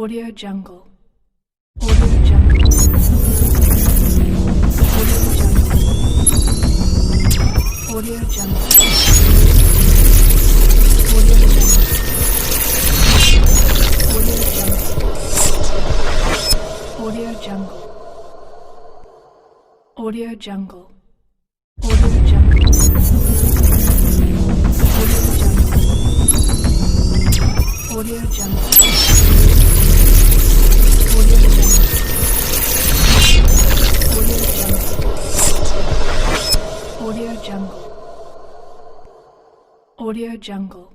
Audio Jungle. Audio Jungle. Audio Jungle. Audio Jungle. Audio Jungle. Audio Jungle. Audio Jungle. Audio Jungle. Audio Jungle. Audio Jungle. Audio Jungle.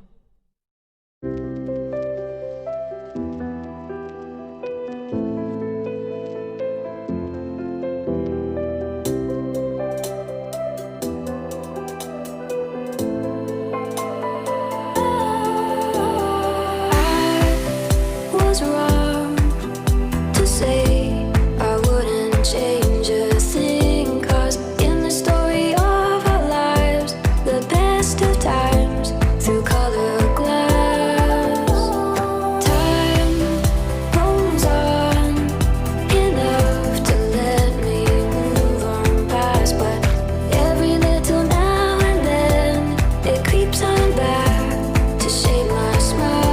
Was wrong to say I wouldn't change a thing, 'cause in the story of our lives, the best of times through colored glass, time rolls on enough to let me move on past, but every little now and then it creeps on back to shape my smile.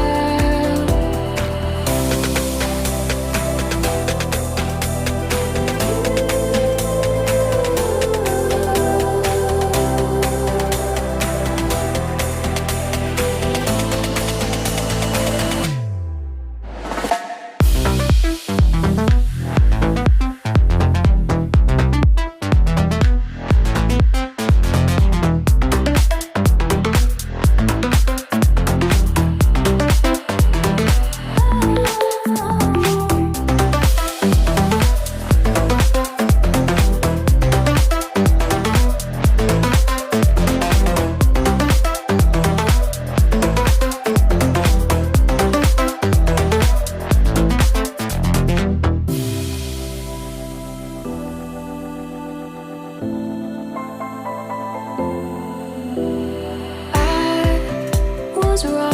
Was wrong